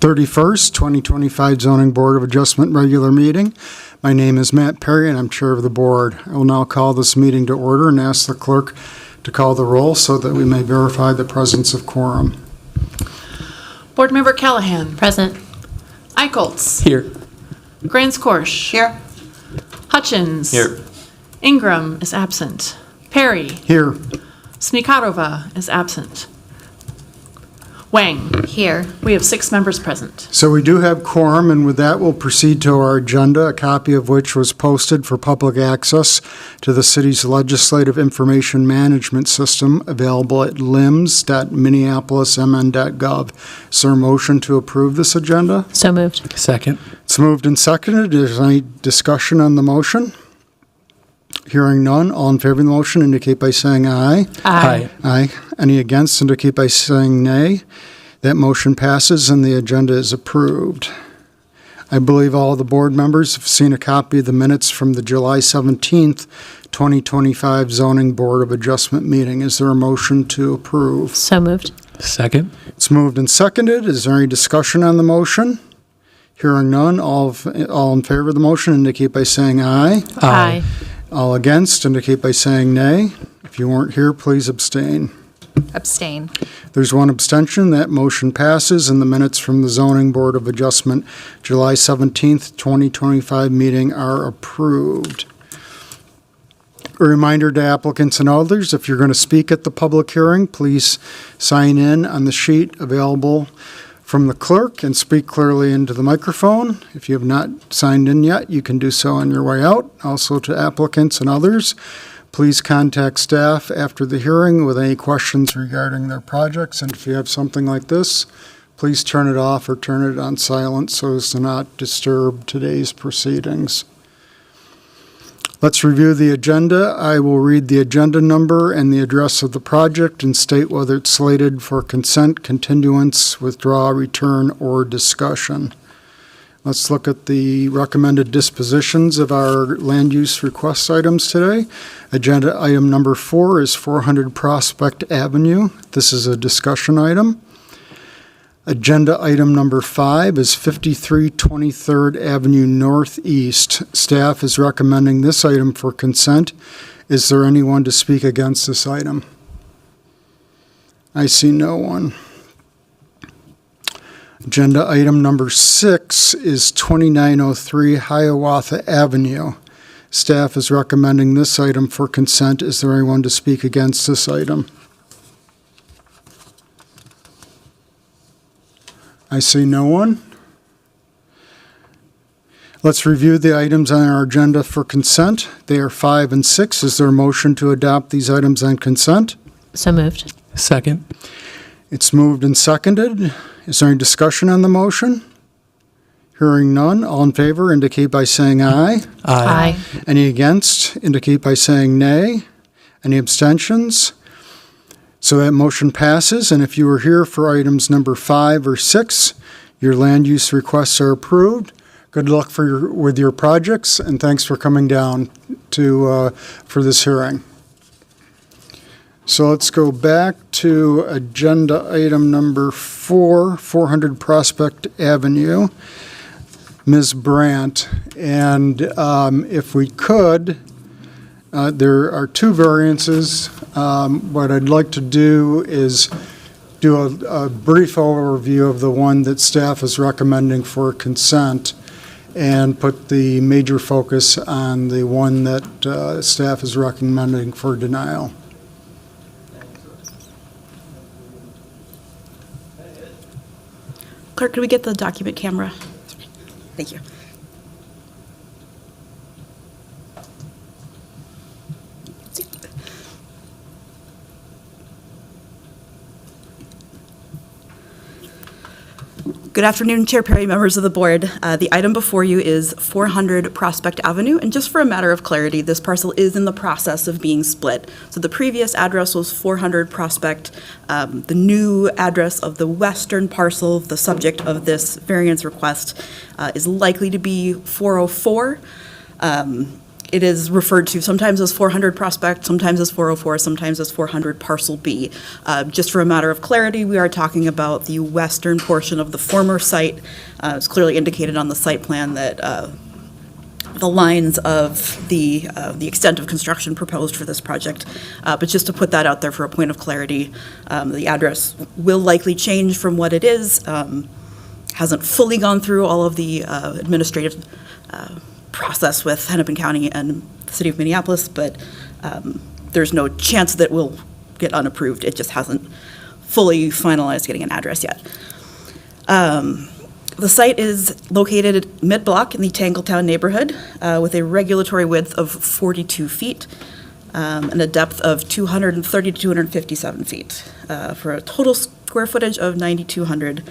31st, 2025 Zoning Board of Adjustment regular meeting. My name is Matt Perry, and I'm chair of the board. I will now call this meeting to order and ask the clerk to call the roll so that we may verify the presence of quorum. Board Member Callahan. Present. Eicholtz. Here. Grants-Korsch. Here. Hutchins. Here. Ingram is absent. Perry. Here. Smikarova is absent. Wang. Here. We have 6 members present. So we do have quorum, and with that, we'll proceed to our agenda, a copy of which was posted for public access to the city's Legislative Information Management System, available at lims.minneapolismn.gov. Is there a motion to approve this agenda? So moved. Second. It's moved and seconded. Is there any discussion on the motion? Hearing none, all in favor of the motion indicate by saying aye. Aye. Aye. Any against indicate by saying nay. That motion passes and the agenda is approved. I believe all the board members have seen a copy of the minutes from the July 17th, 2025 Zoning Board of Adjustment meeting. Is there a motion to approve? So moved. Second. It's moved and seconded. Is there any discussion on the motion? Hearing none, all in favor of the motion indicate by saying aye. Aye. All against indicate by saying nay. If you weren't here, please abstain. Abstain. There's one abstention. That motion passes, and the minutes from the Zoning Board of Adjustment July 17th, 2025 meeting are approved. A reminder to applicants and others, if you're going to speak at the public hearing, please sign in on the sheet available from the clerk and speak clearly into the microphone. If you have not signed in yet, you can do so on your way out. Also to applicants and others, please contact staff after the hearing with any questions regarding their projects. And if you have something like this, please turn it off or turn it on silent so as to not disturb today's proceedings. Let's review the agenda. I will read the agenda number and the address of the project and state whether it's slated for consent, continuance, withdraw, return, or discussion. Let's look at the recommended dispositions of our land use request items today. Agenda item number 4 is 400 Prospect Avenue. This is a discussion item. Agenda item number 5 is 53 23rd Avenue Northeast. Staff is recommending this item for consent. Is there anyone to speak against this item? I see no one. Agenda item number 6 is 2903 Hiawatha Avenue. Staff is recommending this item for consent. Is there anyone to speak against this item? I see no one. Let's review the items on our agenda for consent. They are 5 and 6. Is there a motion to adopt these items on consent? So moved. Second. It's moved and seconded. Is there any discussion on the motion? Hearing none, all in favor indicate by saying aye. Aye. Any against indicate by saying nay. Any abstentions? So that motion passes, and if you were here for items number 5 or 6, your land use requests are approved. Good luck with your projects, and thanks for coming down for this hearing. So let's go back to agenda item number 4, 400 Prospect Avenue. Ms. Brandt, and if we could, there are 2 variances. What I'd like to do is do a brief overview of the one that staff is recommending for consent and put the major focus on the one that staff is recommending for denial. Clerk, could we get the document camera? Thank you. Good afternoon, Chair Perry, members of the board. The item before you is 400 Prospect Avenue, and just for a matter of clarity, this parcel is in the process of being split. So the previous address was 400 Prospect. The new address of the western parcel, the subject of this variance request, is likely to be 404. it is referred to sometimes as 400 Prospect, sometimes as 404, sometimes as 400 Parcel B. Just for a matter of clarity, we are talking about the western portion of the former site. It's clearly indicated on the site plan that the lines of the extent of construction proposed for this project. But just to put that out there for a point of clarity, the address will likely change from what it is. Hasn't fully gone through all of the administrative process with Hennepin County and the City of Minneapolis, but there's no chance that we'll get unapproved. It just hasn't fully finalized getting an address yet. The site is located mid-block in the Tangletown neighborhood with a regulatory width of 42 feet and a depth of 230 to 257 feet for a total square footage of 9,200.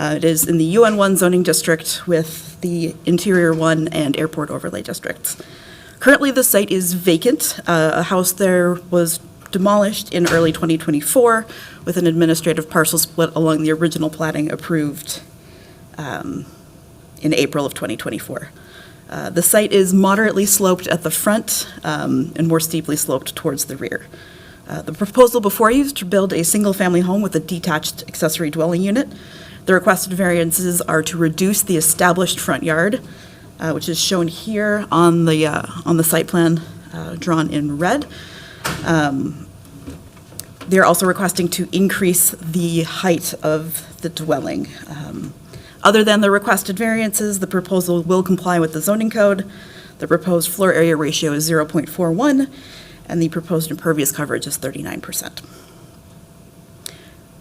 It is in the UN1 zoning district with the Interior 1 and Airport Overlay districts. Currently, the site is vacant. A house there was demolished in early 2024 with an administrative parcel split along the original platting approved in April of 2024. The site is moderately sloped at the front and more steeply sloped towards the rear. The proposal before you is to build a single-family home with a detached accessory dwelling unit. The requested variances are to reduce the established front yard, which is shown here on the site plan drawn in red. They're also requesting to increase the height of the dwelling. Other than the requested variances, the proposal will comply with the zoning code. The proposed floor area ratio is 0.41, and the proposed impervious coverage is 39%.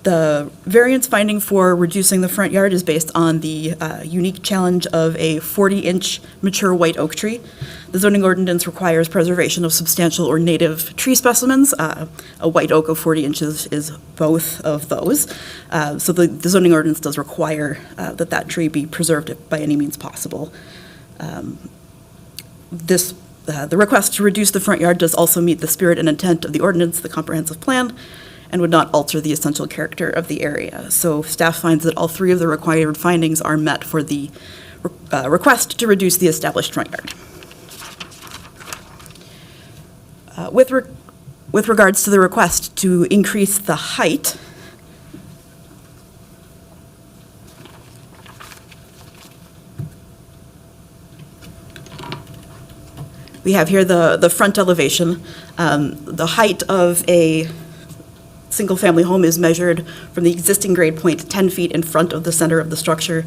The variance finding for reducing the front yard is based on the unique challenge of a 40-inch mature white oak tree. The zoning ordinance requires preservation of substantial or native tree specimens. A white oak of 40 inches is both of those. So the zoning ordinance does require that tree be preserved by any means possible. The request to reduce the front yard does also meet the spirit and intent of the ordinance, the comprehensive plan, and would not alter the essential character of the area. So staff finds that all three of the required findings are met for the request to reduce the established front yard. With regards to the request to increase the height, we have here the front elevation. The height of a single-family home is measured from the existing grade point 10 feet in front of the center of the structure.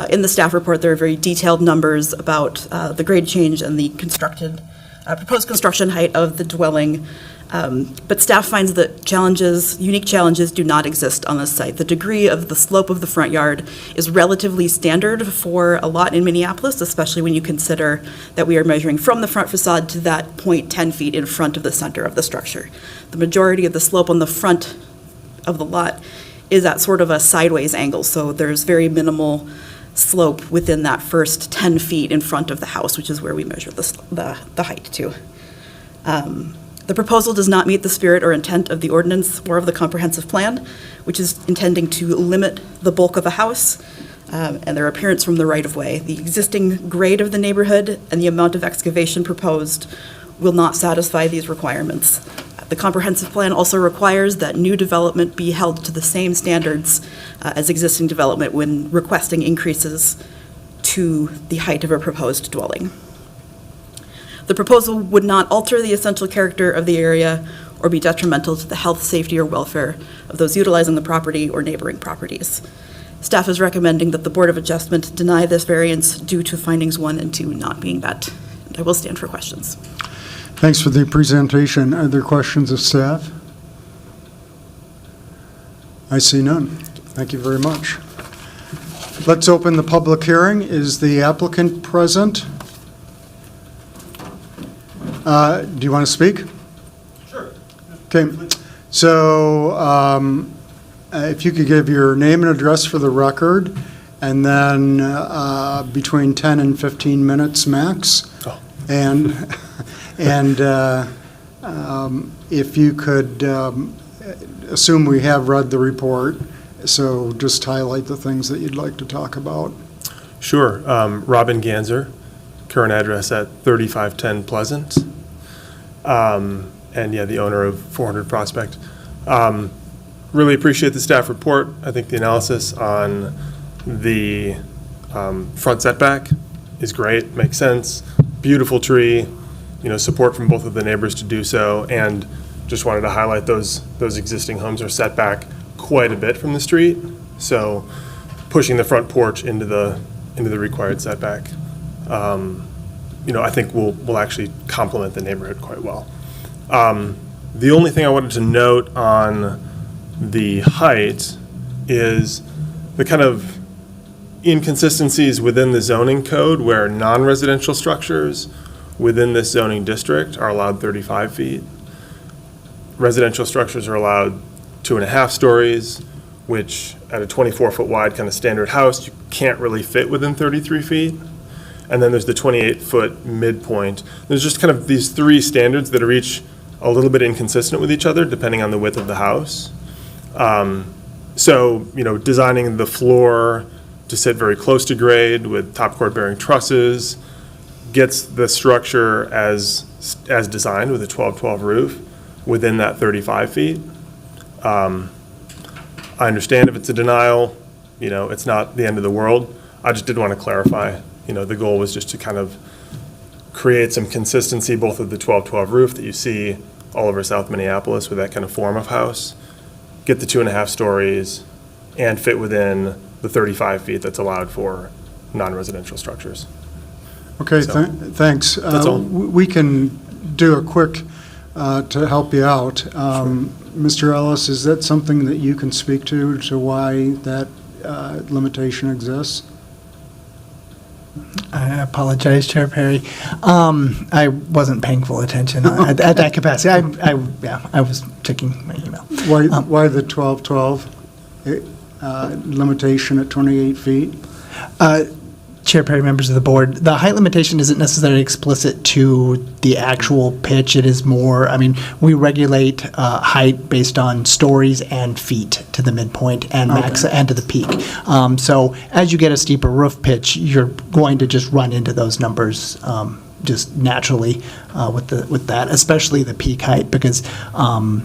In the staff report, there are very detailed numbers about the grade change and the proposed construction height of the dwelling. But staff finds that unique challenges do not exist on this site. The degree of the slope of the front yard is relatively standard for a lot in Minneapolis, especially when you consider that we are measuring from the front facade to that point 10 feet in front of the center of the structure. The majority of the slope on the front of the lot is at sort of a sideways angle, so there's very minimal slope within that first 10 feet in front of the house, which is where we measure the height to. The proposal does not meet the spirit or intent of the ordinance or of the comprehensive plan, which is intending to limit the bulk of a house and their appearance from the right-of-way. The existing grade of the neighborhood and the amount of excavation proposed will not satisfy these requirements. The comprehensive plan also requires that new development be held to the same standards as existing development when requesting increases to the height of a proposed dwelling. The proposal would not alter the essential character of the area or be detrimental to the health, safety, or welfare of those utilizing the property or neighboring properties. Staff is recommending that the Board of Adjustment deny this variance due to findings 1 and 2 not being met. And I will stand for questions. Thanks for the presentation. Are there questions of staff? I see none. Thank you very much. Let's open the public hearing. Is the applicant present? Do you want to speak? Sure. Okay. So if you could give your name and address for the record, and then between 10 and 15 minutes max. Oh. And if you could assume we have read the report, so just highlight the things that you'd like to talk about. Sure. Robin Ganzer, current address at 3510 Pleasant. And yeah, the owner of 400 Prospect. Really appreciate the staff report. I think the analysis on the front setback is great, makes sense. Beautiful tree, support from both of the neighbors to do so, and just wanted to highlight those existing homes are set back quite a bit from the street, so pushing the front porch into the required setback, I think will actually complement the neighborhood quite well. The only thing I wanted to note on the height is the kind of inconsistencies within the zoning code where non-residential structures within this zoning district are allowed 35 feet. Residential structures are allowed 2.5 stories, which at a 24-foot wide kind of standard house, you can't really fit within 33 feet. And then there's the 28-foot midpoint. There's just kind of these three standards that are each a little bit inconsistent with each other depending on the width of the house. So, designing the floor to sit very close to grade with top chord bearing trusses gets the structure as designed with a 12-12 roof within that 35 feet. I understand if it's a denial, it's not the end of the world. I just did want to clarify, the goal was just to kind of create some consistency both of the 12-12 roof that you see all over South Minneapolis with that kind of form of house, get the 2.5 stories, and fit within the 35 feet that's allowed for non-residential structures. Okay, So, thanks. that's all. We can do a quick, to help you out. Mr. Ellis, is that something that you can speak to why that limitation exists? I apologize, Chair Perry. I wasn't paying full attention at that capacity. I was checking my email. Why the 12-12 limitation at 28 feet? Chair Perry, members of the board, the height limitation isn't necessarily explicit to the actual pitch. It is more, we regulate height based on stories and feet to the midpoint and max and to the peak. So as you get a steeper roof pitch, you're going to just run into those numbers just naturally with that, especially the peak height, because on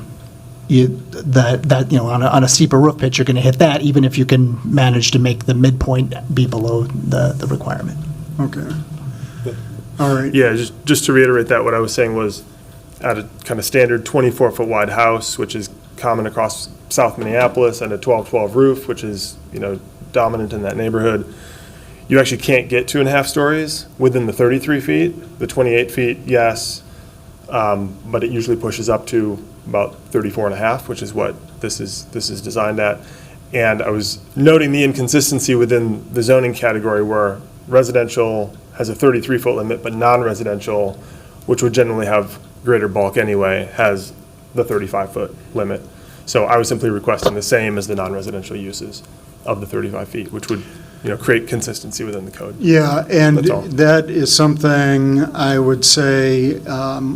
a steeper roof pitch, you're going to hit that even if you can manage to make the midpoint be below the requirement. Okay. All right. Yeah, just to reiterate that, what I was saying was at a kind of standard 24-foot wide house, which is common across South Minneapolis, and a 12-12 roof, which is, dominant in that neighborhood, you actually can't get 2.5 stories within the 33 feet. The 28 feet, yes, but it usually pushes up to about 34.5, which is what this is designed at. And I was noting the inconsistency within the zoning category where residential has a 33-foot limit, but non-residential, which would generally have greater bulk anyway, has the 35-foot limit. So I was simply requesting the same as the non-residential uses of the 35 feet, which would create consistency within the code. Yeah, and That's all. that is something I would say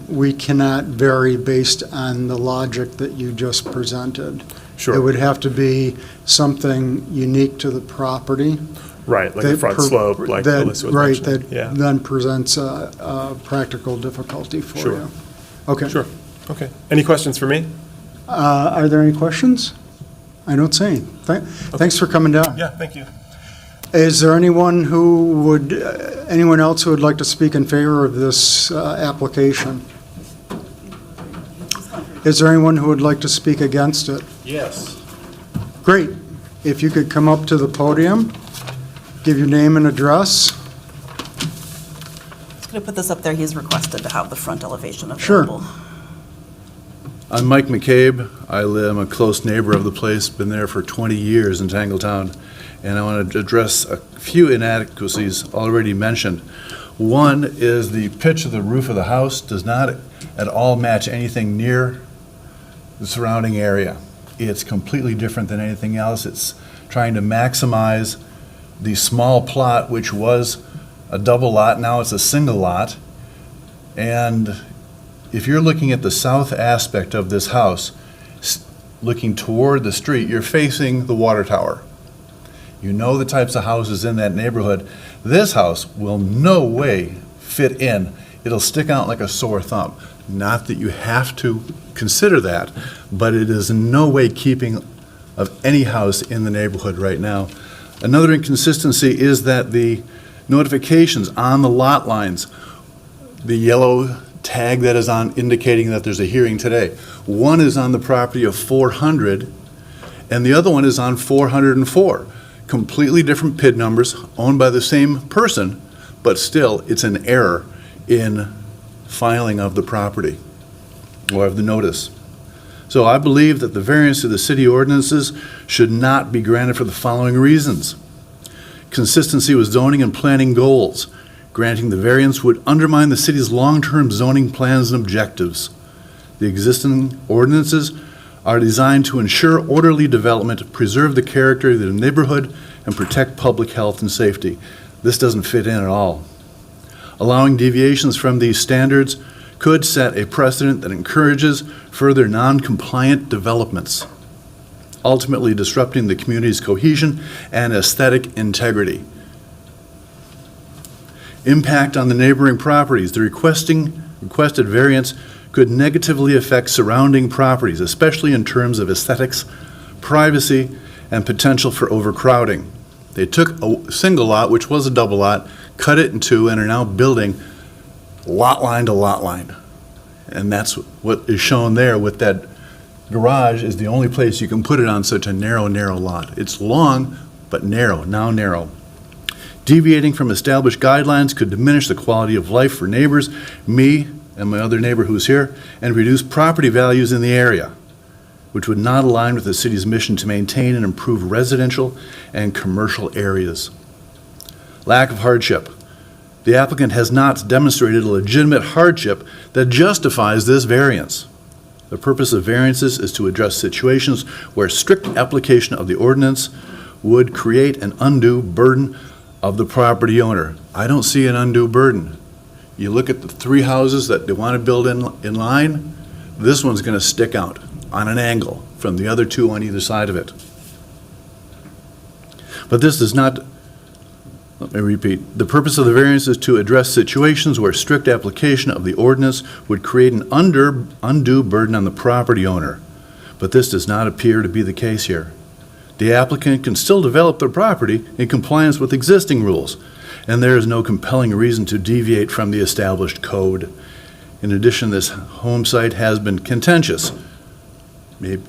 we cannot vary based on the logic that you just presented. Sure. It would have to be something unique to the property. Right, like a that front per- slope, like that- Alyssa was Right, mentioning. that Yeah, then presents a practical difficulty for Sure. you. Okay. sure. Okay. Any questions for me? Are there any questions? I don't see any. Thanks for coming down. Yeah, thank you. Is there anyone anyone else who would like to speak in favor of this application? Is there anyone who would like to speak against it? Yes. Great. If you could come up to the podium, give your name and address. I'm going to put this up there. He's requested to have the front elevation Sure. available. I'm Mike McCabe. I'm a close neighbor of the place, been there for 20 years in Tangletown, and I want to address a few inadequacies already mentioned. One is the pitch of the roof of the house does not at all match anything near the surrounding area. It's completely different than anything else. It's trying to maximize the small plot, which was a double lot, now it's a single lot. And if you're looking at the south aspect of this house, looking toward the street, you're facing the water tower. You know the types of houses in that neighborhood. This house will no way fit in. It'll stick out like a sore thumb. Not that you have to consider that, but it is in no way keeping of any house in the neighborhood right now. Another inconsistency is that the notifications on the lot lines, the yellow tag that is on indicating that there's a hearing today, one is on the property of 400 and the other one is on 404. Completely different PID numbers owned by the same person, but still it's an error in filing of the property or of the notice. So I believe that the variance to the city ordinances should not be granted for the following reasons. Consistency with zoning and planning goals. Granting the variance would undermine the city's long-term zoning plans and objectives. The existing ordinances are designed to ensure orderly development, preserve the character of the neighborhood, and protect public health and safety. This doesn't fit in at all. Allowing deviations from these standards could set a precedent that encourages further non-compliant developments, ultimately disrupting the community's cohesion and aesthetic integrity. Impact on the neighboring properties. The requested variance could negatively affect surrounding properties, especially in terms of aesthetics, privacy, and potential for overcrowding. They took a single lot, which was a double lot, cut it in two, and are now building lot line to lot line. And that's what is shown there with that garage is the only place you can put it on such a narrow lot. It's long, but narrow, now narrow. Deviating from established guidelines could diminish the quality of life for neighbors, me and my other neighbor who's here, and reduce property values in the area, which would not align with the city's mission to maintain and improve residential and commercial areas. Lack of hardship. The applicant has not demonstrated a legitimate hardship that justifies this variance. The purpose of variances is to address situations where strict application of the ordinance would create an undue burden of the property owner. I don't see an undue burden. You look at the three houses that they want to build in line, this one's going to stick out on an angle from the other two on either side of it. But this does not, let me repeat, the purpose of the variance is to address situations where strict application of the ordinance would create an undue burden on the property owner. But this does not appear to be the case here. The applicant can still develop their property in compliance with existing rules, and there is no compelling reason to deviate from the established code. In addition, this home site has been contentious. Maybe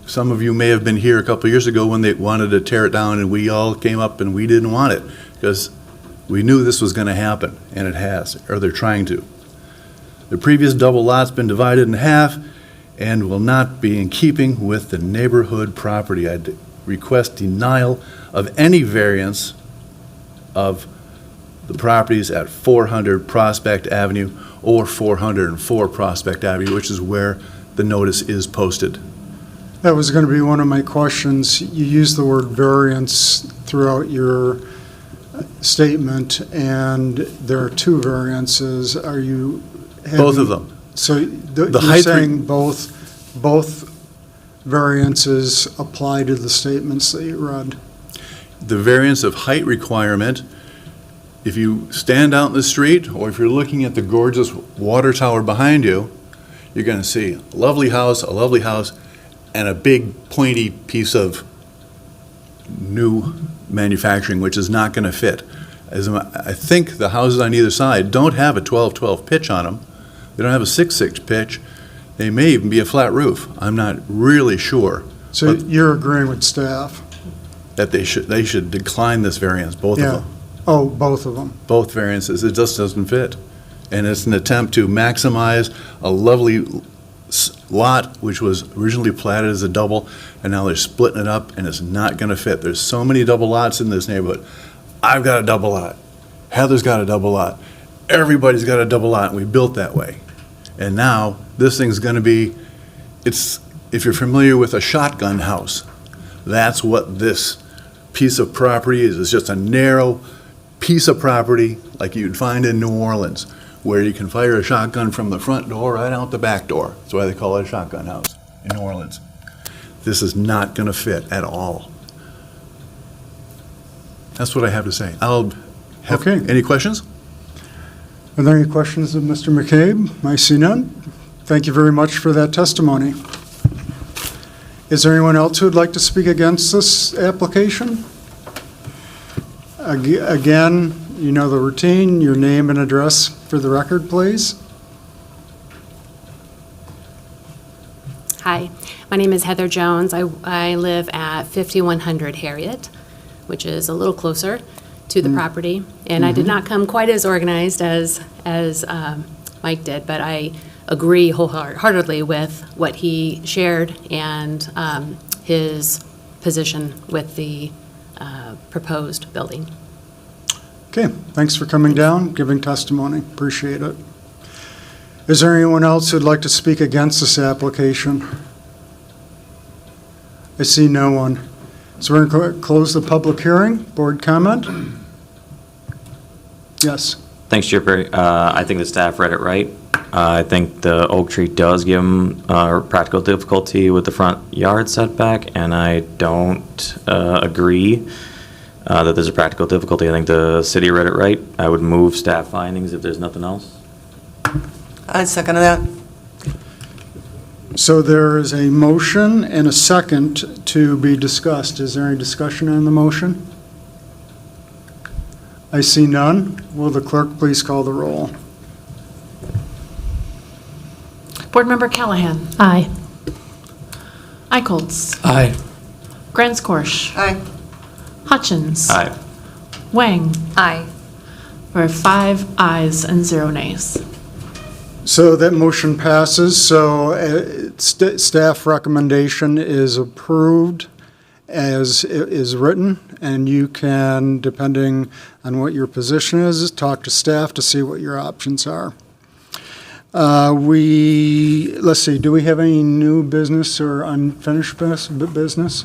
some of you may have been here a couple of years ago when they wanted to tear it down, and we all came up and we didn't want it because we knew this was going to happen, and it has, or they're trying to. The previous double lot's been divided in half and will not be in keeping with the neighborhood property. I request denial of any variance of the properties at 400 Prospect Avenue or 404 Prospect Avenue, which is where the notice is posted. That was going to be one of my questions. You used the word variance throughout your statement, and there are two variances. Are you having... Both of them. So The you're height saying both variances apply to the statements that you read? The variance of height requirement, if you stand out in the street or if you're looking at the gorgeous water tower behind you, you're going to see a lovely house, and a big pointy piece of new manufacturing, which is not going to fit. I think the houses on either side don't have a 12-12 pitch on them. They don't have a 6-6 pitch. They may even be a flat roof. I'm not really sure. So you're agreeing with staff? That they should decline this variance, both of them. Oh, both of them. Both variances. It just doesn't fit. And it's an attempt to maximize a lovely lot which was originally platted as a double, and now they're splitting it up, and it's not going to fit. There's so many double lots in this neighborhood. I've got a double lot. Heather's got a double lot. Everybody's got a double lot, and we built that way. And now this thing's going to be, if you're familiar with a shotgun house, that's what this piece of property is. It's just a narrow piece of property like you'd find in New Orleans, where you can fire a shotgun from the front door right out the back door. That's why they call it a shotgun house in New Orleans. This is not going to fit at all. That's what I have to say. Okay. Any questions? Are there any questions of Mr. McCabe? I see none. Thank you very much for that testimony. Is there anyone else who would like to speak against this application? Again, you know the routine, your name and address for the record, please. Hi, my name is Heather Jones. I live at 5100 Harriet, which is a little closer to the property. And I did not come quite as organized as Mike did, but I agree wholeheartedly with what he shared and his position with the proposed building. Okay, thanks for coming down, giving testimony. Appreciate it. Is there anyone else who'd like to speak against this application? I see no one. So we're going to close the public hearing. Board comment? Yes. Thanks, Chair Perry. I think the staff read it right. I think the oak tree does give them practical difficulty with the front yard setback, and I don't agree that there's a practical difficulty. I think the city read it right. I would move staff findings if there's nothing else. I second that. So there is a motion and a second to be discussed. Is there any discussion on the motion? I see none. Will the clerk please call the roll? Board Member Callahan. Aye. Eicholtz. Aye. Grenzkorsch. Aye. Hutchins. Aye. Wang. Aye. We have 5 ayes and 0 nays. So that motion passes. So staff recommendation is approved as it is written, and you can, depending on what your position is, talk to staff to see what your options are. Let's see, do we have any new business or unfinished business?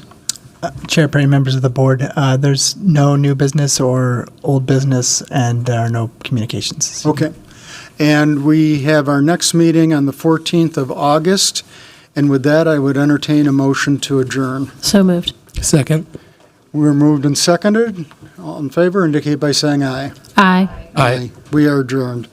Chair Perry, members of the board, there's no new business or old business, and there are no communications. Okay. And we have our next meeting on the 14th of August. And with that, I would entertain a motion to adjourn. So moved. Second. We're moved and seconded. All in favor indicate by saying aye. Aye. Aye. We are adjourned.